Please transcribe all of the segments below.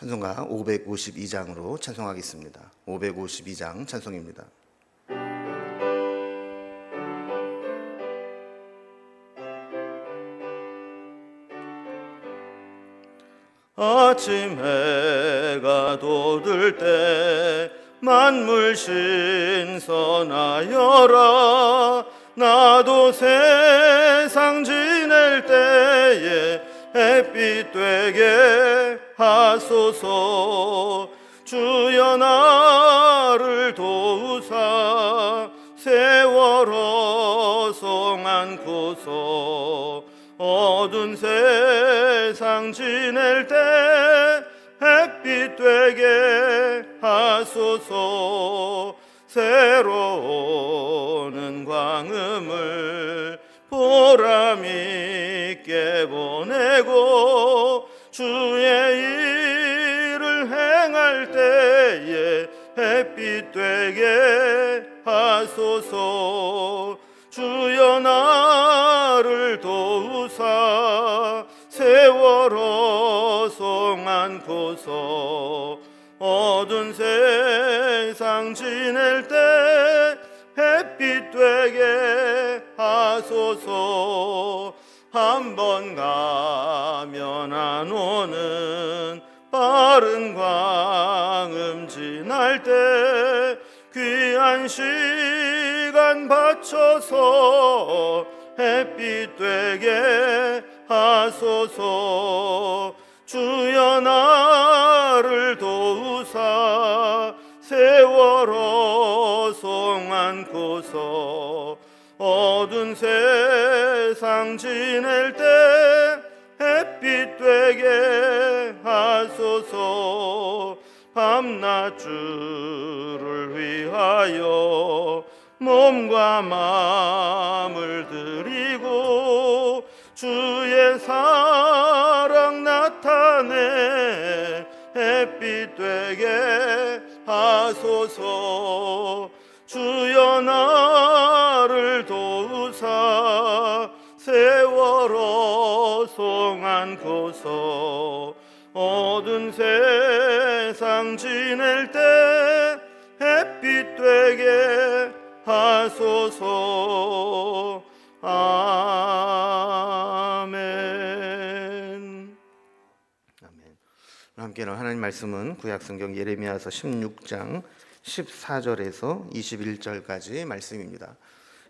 찬송가 552장으로 찬송하겠습니다. 552장 찬송입니다. 아침 해가 돋을 때 만물 신선하여라. 나도 세상 지낼 때에 햇빛 되게 하소서. 주여 나를 도우사 세월호 송 안고서 어두운 세상 지낼 때 햇빛 되게 하소서. 새로오는 광음을 보람 있게 보내고 주의 일을 행할 때에 햇빛 되게 하소서. 주여 나를 도우사 세월호 송 안고서 어두운 세상 지낼 때 햇빛 되게 하소서. 한 번 가면 안 오는 빠른 광음 지날 때 귀한 시간 바쳐서 햇빛 되게 하소서. 주여 나를 도우사 세월호 송 안고서 어두운 세상 지낼 때 햇빛 되게 하소서. 밤낮 주를 위하여 몸과 마음을 드리고 주의 사랑 나타내 햇빛 되게 하소서. 주여 나를 도우사 세월호 송 안고서 어두운 세상 지낼 때 햇빛 되게 하소서. 아멘. 아멘. 함께는 하나님 말씀은 구약성경 예레미야서 16장 14절에서 21절까지 말씀입니다.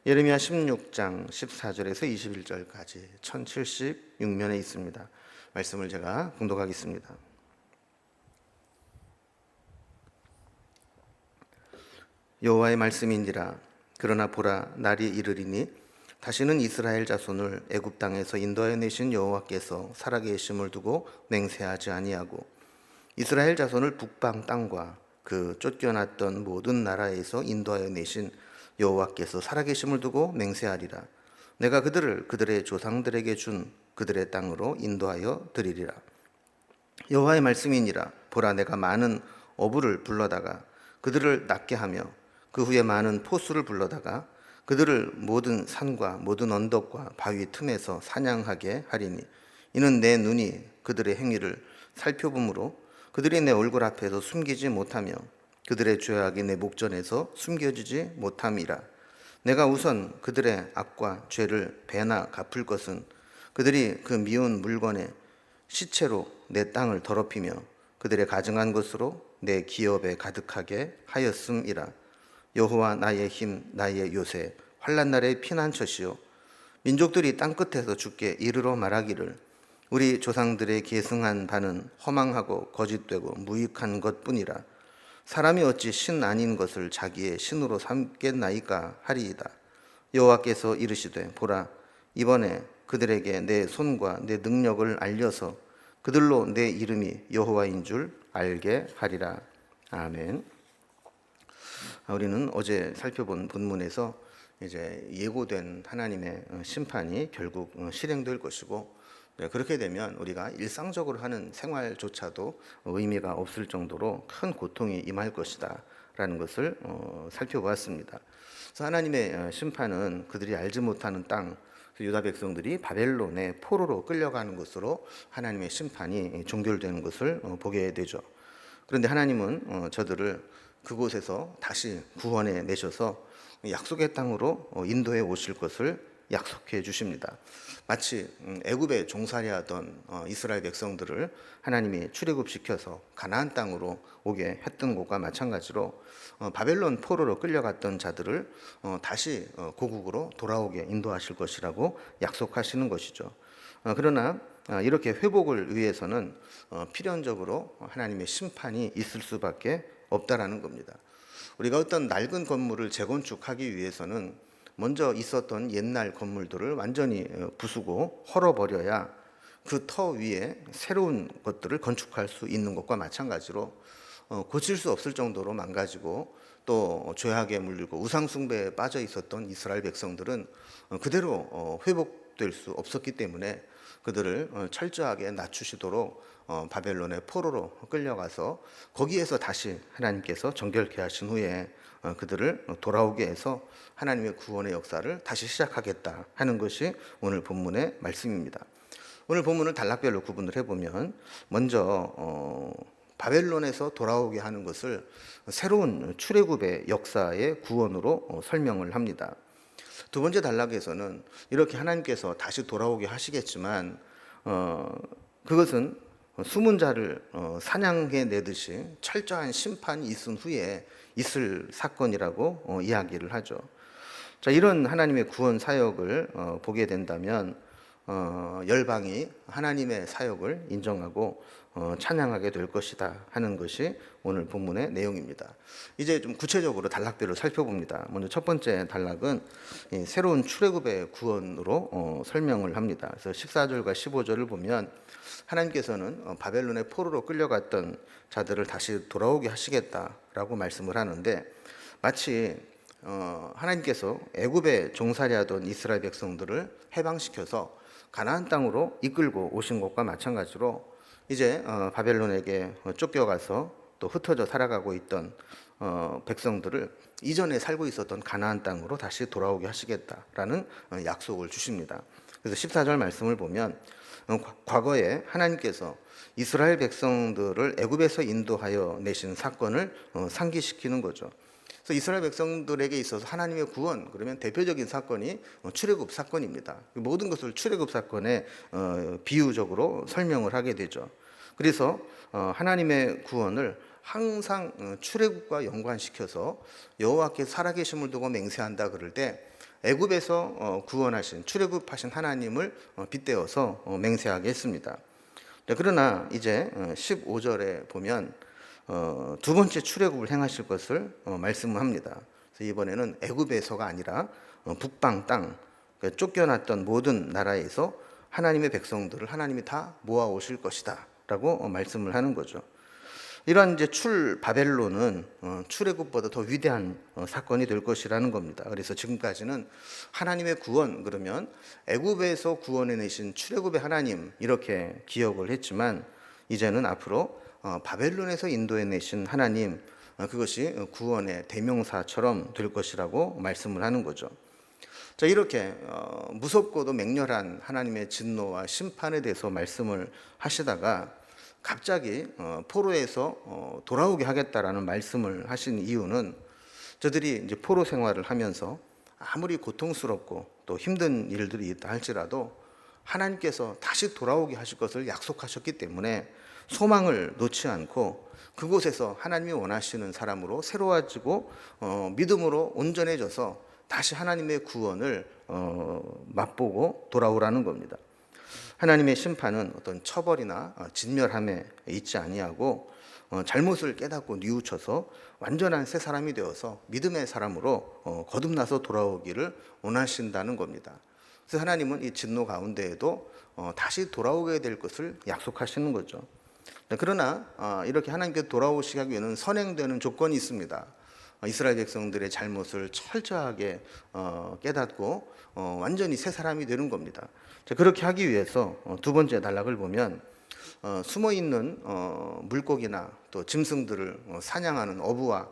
예레미야 16장 14절에서 21절까지 1076면에 있습니다. 말씀을 제가 봉독하겠습니다. 여호와의 말씀인지라. 그러나 보라, 날이 이르리니 다시는 이스라엘 자손을 애굽 땅에서 인도하여 내신 여호와께서 살아계심을 두고 맹세하지 아니하고 이스라엘 자손을 북방 땅과 그 쫓겨났던 모든 나라에서 인도하여 내신 여호와께서 살아계심을 두고 맹세하리라. 내가 그들을 그들의 조상들에게 준 그들의 땅으로 인도하여 드리리라. 여호와의 말씀이니라. 보라, 내가 많은 어부를 불러다가 그들을 낫게 하며 그 후에 많은 포수를 불러다가 그들을 모든 산과 모든 언덕과 바위 틈에서 사냥하게 하리니 이는 내 눈이 그들의 행위를 살펴보므로 그들이 내 얼굴 앞에서 숨기지 못하며 그들의 죄악이 내 목전에서 숨겨지지 못함이라. 내가 우선 그들의 악과 죄를 배나 갚을 것은 그들이 그 미운 물건의 시체로 내 땅을 더럽히며 그들의 가증한 것으로 내 기업에 가득하게 하였음이라. 여호와 나의 힘, 나의 요새, 환난 날의 피난처시요 민족들이 땅끝에서 주께 이르러 말하기를 우리 조상들의 계승한 바는 허망하고 거짓되고 무익한 것뿐이라. 사람이 어찌 신 아닌 것을 자기의 신으로 삼겠나이까 하리이다. 여호와께서 이르시되 보라, 이번에 그들에게 내 손과 내 능력을 알려서 그들로 내 이름이 여호와인 줄 알게 하리라. 아멘. 우리는 어제 살펴본 본문에서 이제 예고된 하나님의 심판이 결국 실행될 것이고, 그렇게 되면 우리가 일상적으로 하는 생활조차도 의미가 없을 정도로 큰 고통이 임할 것이다 라는 것을 살펴보았습니다. 그래서 하나님의 심판은 그들이 알지 못하는 땅, 그래서 유다 백성들이 바벨론의 포로로 끌려가는 것으로 하나님의 심판이 종결되는 것을 보게 되죠. 그런데 하나님은 저들을 그곳에서 다시 구원해 내셔서 약속의 땅으로 인도해 오실 것을 약속해 주십니다. 마치 애굽에 종살이 하던 이스라엘 백성들을 하나님이 출애굽시켜서 가나안 땅으로 오게 했던 것과 마찬가지로 바벨론 포로로 끌려갔던 자들을 다시 고국으로 돌아오게 인도하실 것이라고 약속하시는 것이죠. 그러나 이렇게 회복을 위해서는 필연적으로 하나님의 심판이 있을 수밖에 없다라는 겁니다. 우리가 어떤 낡은 건물을 재건축하기 위해서는 먼저 있었던 옛날 건물들을 완전히 부수고 헐어버려야 그 터 위에 새로운 것들을 건축할 수 있는 것과 마찬가지로 고칠 수 없을 정도로 망가지고 또 죄악에 물리고 우상 숭배에 빠져 있었던 이스라엘 백성들은 그대로 회복될 수 없었기 때문에 그들을 철저하게 낮추시도록 바벨론의 포로로 끌려가서 거기에서 다시 하나님께서 정결케 하신 후에 그들을 돌아오게 해서 하나님의 구원의 역사를 다시 시작하겠다 하는 것이 오늘 본문의 말씀입니다. 오늘 본문을 단락별로 구분을 해보면 먼저 바벨론에서 돌아오게 하는 것을 새로운 출애굽의 역사의 구원으로 설명을 합니다. 두 번째 단락에서는 이렇게 하나님께서 다시 돌아오게 하시겠지만 그것은 숨은 자를 사냥해 내듯이 철저한 심판이 있은 후에 있을 사건이라고 이야기를 하죠. 자, 이런 하나님의 구원 사역을 보게 된다면 열방이 하나님의 사역을 인정하고 찬양하게 될 것이다 하는 것이 오늘 본문의 내용입니다. 이제 좀 구체적으로 단락별로 살펴봅니다. 먼저 첫 번째 단락은 새로운 출애굽의 구원으로 설명을 합니다. 그래서 14절과 15절을 보면 하나님께서는 바벨론의 포로로 끌려갔던 자들을 다시 돌아오게 하시겠다라고 말씀을 하는데 마치 하나님께서 애굽에 종살이하던 이스라엘 백성들을 해방시켜서 가나안 땅으로 이끌고 오신 것과 마찬가지로 이제 바벨론에게 쫓겨가서 또 흩어져 살아가고 있던 백성들을 이전에 살고 있었던 가나안 땅으로 다시 돌아오게 하시겠다라는 약속을 주십니다. 그래서 14절 말씀을 보면 과거에 하나님께서 이스라엘 백성들을 애굽에서 인도하여 내신 사건을 상기시키는 거죠. 그래서 이스라엘 백성들에게 있어서 하나님의 구원, 그러면 대표적인 사건이 출애굽 사건입니다. 모든 것을 출애굽 사건에 비유적으로 설명을 하게 되죠. 그래서 하나님의 구원을 항상 출애굽과 연관시켜서 여호와께 살아계심을 두고 맹세한다 그럴 때 애굽에서 구원하신 출애굽하신 하나님을 빗대어서 맹세하게 했습니다. 그러나 이제 15절에 보면 두 번째 출애굽을 행하실 것을 말씀합니다. 그래서 이번에는 애굽에서가 아니라 북방 땅, 그러니까 쫓겨났던 모든 나라에서 하나님의 백성들을 하나님이 다 모아 오실 것이다라고 말씀을 하는 거죠. 이러한 이제 바벨론은 출애굽보다 더 위대한 사건이 될 것이라는 겁니다. 그래서 지금까지는 하나님의 구원 그러면 애굽에서 구원해내신 출애굽의 하나님 이렇게 기억을 했지만 이제는 앞으로 바벨론에서 인도해내신 하나님 그것이 구원의 대명사처럼 될 것이라고 말씀을 하는 거죠. 자, 이렇게 무섭고도 맹렬한 하나님의 진노와 심판에 대해서 말씀을 하시다가 갑자기 포로에서 돌아오게 하겠다라는 말씀을 하신 이유는 저들이 이제 포로 생활을 하면서 아무리 고통스럽고 또 힘든 일들이 있다 할지라도 하나님께서 다시 돌아오게 하실 것을 약속하셨기 때문에 소망을 놓지 않고 그곳에서 하나님이 원하시는 사람으로 새로워지고 믿음으로 온전해져서 다시 하나님의 구원을 맛보고 돌아오라는 겁니다. 하나님의 심판은 어떤 처벌이나 진멸함에 있지 아니하고 잘못을 깨닫고 뉘우쳐서 완전한 새 사람이 되어서 믿음의 사람으로 거듭나서 돌아오기를 원하신다는 겁니다. 그래서 하나님은 이 진노 가운데에도 다시 돌아오게 될 것을 약속하시는 거죠. 그러나 이렇게 하나님께 돌아오시기 위해서는 선행되는 조건이 있습니다. 이스라엘 백성들의 잘못을 철저하게 깨닫고 완전히 새 사람이 되는 겁니다. 그렇게 하기 위해서 두 번째 단락을 보면 숨어있는 물고기나 또 짐승들을 사냥하는 어부와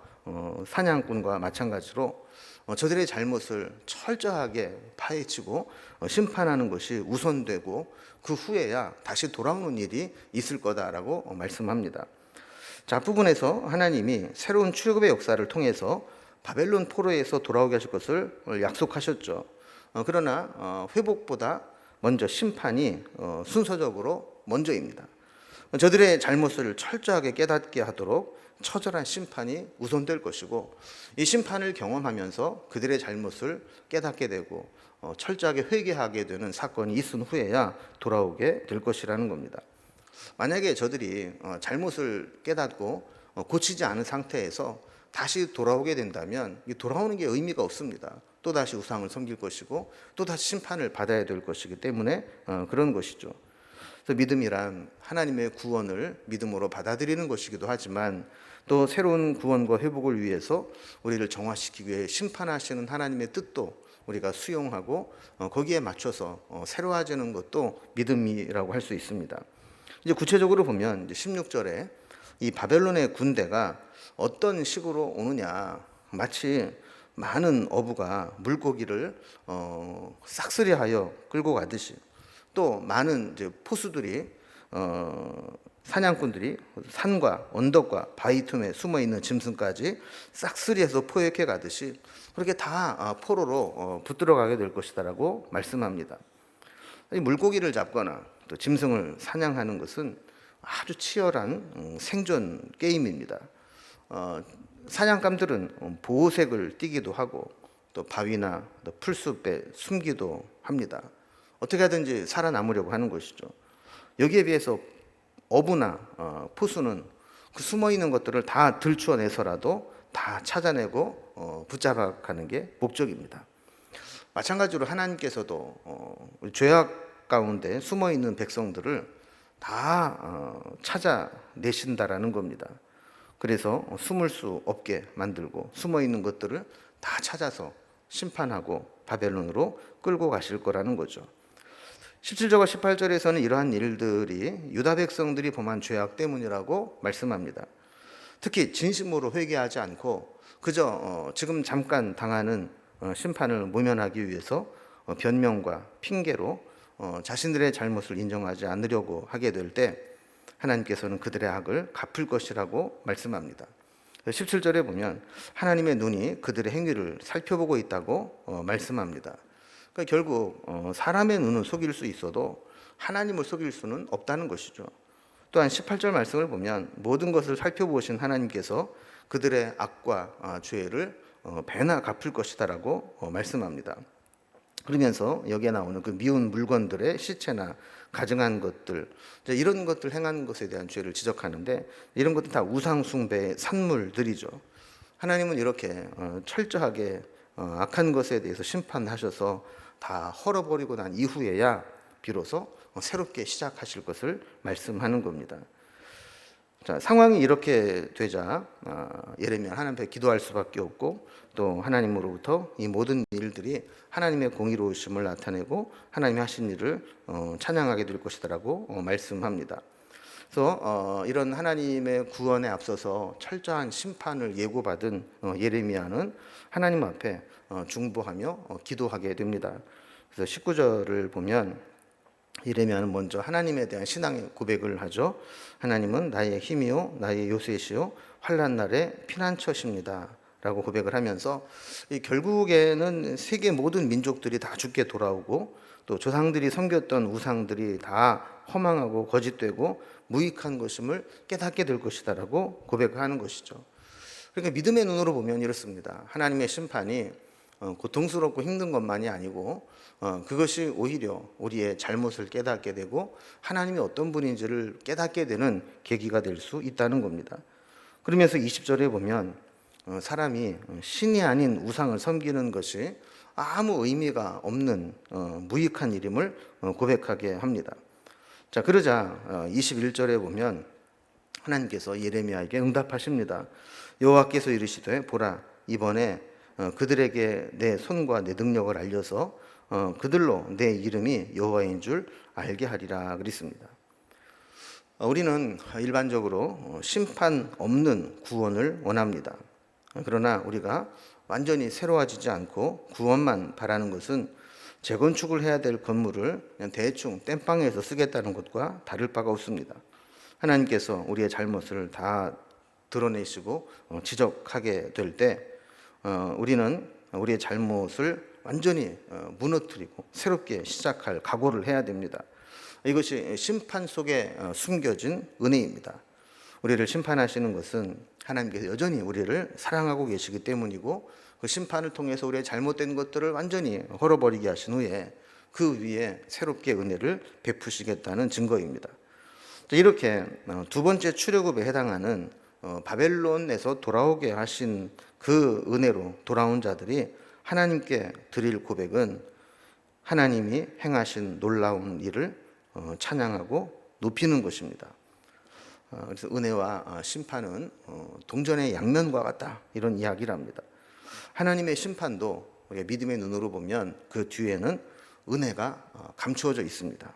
사냥꾼과 마찬가지로 저들의 잘못을 철저하게 파헤치고 심판하는 것이 우선되고 그 후에야 다시 돌아오는 일이 있을 거다라고 말씀합니다. 자, 앞부분에서 하나님이 새로운 출애굽의 역사를 통해서 바벨론 포로에서 돌아오게 하실 것을 약속하셨죠. 그러나 회복보다 먼저 심판이 순서적으로 먼저입니다. 저들의 잘못을 철저하게 깨닫게 하도록 처절한 심판이 우선될 것이고, 이 심판을 경험하면서 그들의 잘못을 깨닫게 되고 철저하게 회개하게 되는 사건이 있은 후에야 돌아오게 될 것이라는 겁니다. 만약에 저들이 잘못을 깨닫고 고치지 않은 상태에서 다시 돌아오게 된다면 이 돌아오는 게 의미가 없습니다. 또다시 우상을 섬길 것이고 또다시 심판을 받아야 될 것이기 때문에 그런 것이죠. 그래서 믿음이란 하나님의 구원을 믿음으로 받아들이는 것이기도 하지만, 또 새로운 구원과 회복을 위해서 우리를 정화시키기 위해 심판하시는 하나님의 뜻도 우리가 수용하고 거기에 맞춰서 새로워지는 것도 믿음이라고 할 수 있습니다. 이제 구체적으로 보면 이제 16절에 이 바벨론의 군대가 어떤 식으로 오느냐, 마치 많은 어부가 물고기를 싹쓸이하여 끌고 가듯이, 또 많은 이제 포수들이 사냥꾼들이 산과 언덕과 바위 틈에 숨어 있는 짐승까지 싹쓸이해서 포획해 가듯이 그렇게 다 포로로 붙들어 가게 될 것이다라고 말씀합니다. 이 물고기를 잡거나 또 짐승을 사냥하는 것은 아주 치열한 생존 게임입니다. 사냥감들은 보호색을 띠기도 하고 또 바위나 또 풀숲에 숨기도 합니다. 어떻게 하든지 살아남으려고 하는 것이죠. 여기에 비해서 어부나 포수는 그 숨어 있는 것들을 다 들추어내서라도 다 찾아내고 붙잡아가는 게 목적입니다. 마찬가지로 하나님께서도 죄악 가운데 숨어 있는 백성들을 다 찾아내신다라는 겁니다. 그래서 숨을 수 없게 만들고 숨어 있는 것들을 다 찾아서 심판하고 바벨론으로 끌고 가실 거라는 거죠. 17절과 18절에서는 이러한 일들이 유다 백성들이 범한 죄악 때문이라고 말씀합니다. 특히 진심으로 회개하지 않고 그저 지금 잠깐 당하는 심판을 모면하기 위해서 변명과 핑계로 자신들의 잘못을 인정하지 않으려고 하게 될 때 하나님께서는 그들의 악을 갚을 것이라고 말씀합니다. 17절에 보면 하나님의 눈이 그들의 행위를 살펴보고 있다고 말씀합니다. 그러니까 결국 사람의 눈은 속일 수 있어도 하나님을 속일 수는 없다는 것이죠. 또한 18절 말씀을 보면 모든 것을 살펴보신 하나님께서 그들의 악과 죄를 배나 갚을 것이다라고 말씀합니다. 그러면서 여기에 나오는 그 미운 물건들의 시체나 가증한 것들, 이런 것들 행한 것에 대한 죄를 지적하는데, 이런 것들 다 우상 숭배의 산물들이죠. 하나님은 이렇게 철저하게 악한 것에 대해서 심판하셔서 다 헐어버리고 난 이후에야 비로소 새롭게 시작하실 것을 말씀하는 겁니다. 자, 상황이 이렇게 되자 예레미야 하나님 앞에 기도할 수밖에 없고, 또 하나님으로부터 이 모든 일들이 하나님의 공의로우심을 나타내고 하나님이 하신 일을 찬양하게 될 것이다라고 말씀합니다. 그래서 이런 하나님의 구원에 앞서서 철저한 심판을 예고받은 예레미야는 하나님 앞에 중보하며 기도하게 됩니다. 그래서 19절을 보면 예레미야는 먼저 하나님에 대한 신앙의 고백을 하죠. 하나님은 나의 힘이요 나의 요새시요 환난 날의 피난처십니다 라고 고백을 하면서 결국에는 세계 모든 민족들이 다 죽게 돌아오고, 또 조상들이 섬겼던 우상들이 다 허망하고 거짓되고 무익한 것임을 깨닫게 될 것이다 라고 고백하는 것이죠. 그러니까 믿음의 눈으로 보면 이렇습니다. 하나님의 심판이 고통스럽고 힘든 것만이 아니고 그것이 오히려 우리의 잘못을 깨닫게 되고 하나님이 어떤 분인지를 깨닫게 되는 계기가 될 수 있다는 겁니다. 그러면서 20절에 보면 사람이 신이 아닌 우상을 섬기는 것이 아무 의미가 없는 무익한 일임을 고백하게 합니다. 자, 그러자 21절에 보면 하나님께서 예레미야에게 응답하십니다. 여호와께서 이르시되 보라, 이번에 그들에게 내 손과 내 능력을 알려서 그들로 내 이름이 여호와인 줄 알게 하리라 그랬습니다. 우리는 일반적으로 심판 없는 구원을 원합니다. 그러나 우리가 완전히 새로워지지 않고 구원만 바라는 것은 재건축을 해야 될 건물을 그냥 대충 땜빵해서 쓰겠다는 것과 다를 바가 없습니다. 하나님께서 우리의 잘못을 다 드러내시고 지적하게 될 때 우리는 우리의 잘못을 완전히 무너뜨리고 새롭게 시작할 각오를 해야 됩니다. 이것이 심판 속에 숨겨진 은혜입니다. 우리를 심판하시는 것은 하나님께서 여전히 우리를 사랑하고 계시기 때문이고, 그 심판을 통해서 우리의 잘못된 것들을 완전히 헐어버리게 하신 후에 그 위에 새롭게 은혜를 베푸시겠다는 증거입니다. 이렇게 두 번째 출애굽에 해당하는 바벨론에서 돌아오게 하신 그 은혜로 돌아온 자들이 하나님께 드릴 고백은 하나님이 행하신 놀라운 일을 찬양하고 높이는 것입니다. 그래서 은혜와 심판은 동전의 양면과 같다, 이런 이야기를 합니다. 하나님의 심판도 우리가 믿음의 눈으로 보면 그 뒤에는 은혜가 감추어져 있습니다.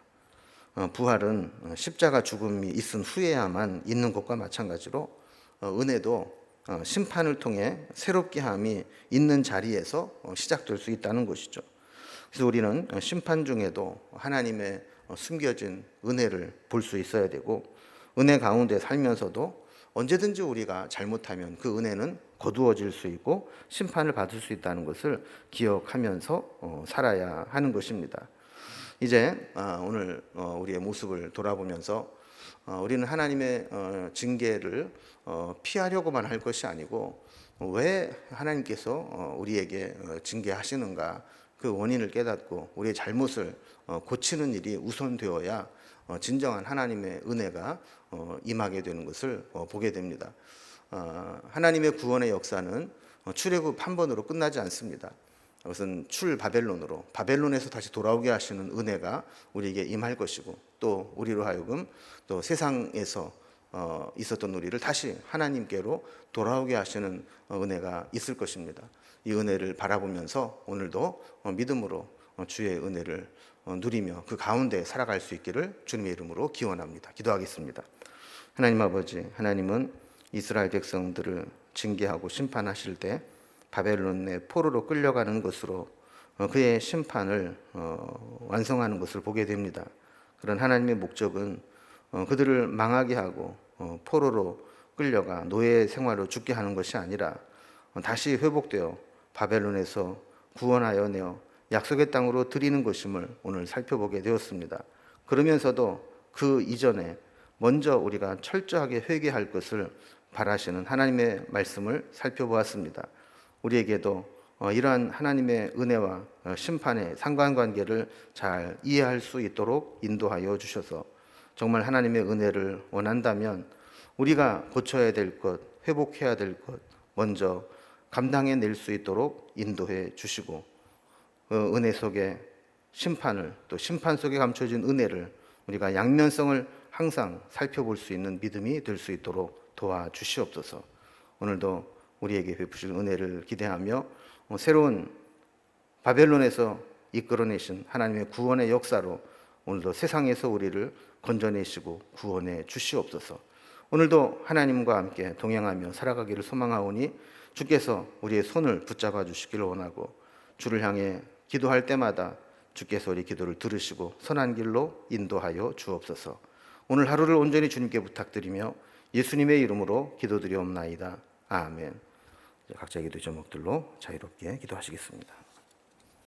부활은 십자가 죽음이 있은 후에야만 있는 것과 마찬가지로 은혜도 심판을 통해 새롭게 함이 있는 자리에서 시작될 수 있다는 것이죠. 그래서 우리는 심판 중에도 하나님의 숨겨진 은혜를 볼 수 있어야 되고, 은혜 가운데 살면서도 언제든지 우리가 잘못하면 그 은혜는 거두어질 수 있고 심판을 받을 수 있다는 것을 기억하면서 살아야 하는 것입니다. 이제 오늘 우리의 모습을 돌아보면서 우리는 하나님의 징계를 피하려고만 할 것이 아니고, 왜 하나님께서 우리에게 징계하시는가, 그 원인을 깨닫고 우리의 잘못을 고치는 일이 우선되어야 진정한 하나님의 은혜가 임하게 되는 것을 보게 됩니다. 하나님의 구원의 역사는 출애굽 한 번으로 끝나지 않습니다. 그것은 출바벨론으로, 바벨론에서 다시 돌아오게 하시는 은혜가 우리에게 임할 것이고, 또 우리로 하여금 또 세상에서 있었던 우리를 다시 하나님께로 돌아오게 하시는 은혜가 있을 것입니다. 이 은혜를 바라보면서 오늘도 믿음으로 주의 은혜를 누리며 그 가운데 살아갈 수 있기를 주님의 이름으로 기원합니다. 기도하겠습니다. 하나님 아버지, 하나님은 이스라엘 백성들을 징계하고 심판하실 때 바벨론의 포로로 끌려가는 것으로 그의 심판을 완성하는 것을 보게 됩니다. 그런 하나님의 목적은 그들을 망하게 하고 포로로 끌려가 노예 생활로 죽게 하는 것이 아니라 다시 회복되어 바벨론에서 구원하여 내어 약속의 땅으로 드리는 것임을 오늘 살펴보게 되었습니다. 그러면서도 그 이전에 먼저 우리가 철저하게 회개할 것을 바라시는 하나님의 말씀을 살펴보았습니다. 우리에게도 이러한 하나님의 은혜와 심판의 상관관계를 잘 이해할 수 있도록 인도하여 주셔서 정말 하나님의 은혜를 원한다면 우리가 고쳐야 될 것, 회복해야 될 것 먼저 감당해 낼 수 있도록 인도해 주시고, 은혜 속에 심판을, 또 심판 속에 감춰진 은혜를 우리가 양면성을 항상 살펴볼 수 있는 믿음이 될 수 있도록 도와주시옵소서. 오늘도 우리에게 베푸실 은혜를 기대하며 새로운 바벨론에서 이끌어내신 하나님의 구원의 역사로 오늘도 세상에서 우리를 건져내시고 구원해 주시옵소서. 오늘도 하나님과 함께 동행하며 살아가기를 소망하오니 주께서 우리의 손을 붙잡아 주시기를 원하고, 주를 향해 기도할 때마다 주께서 우리 기도를 들으시고 선한 길로 인도하여 주옵소서. 오늘 하루를 온전히 주님께 부탁드리며 예수님의 이름으로 기도드리옵나이다. 아멘. 각자 기도 제목들로 자유롭게 기도하시겠습니다.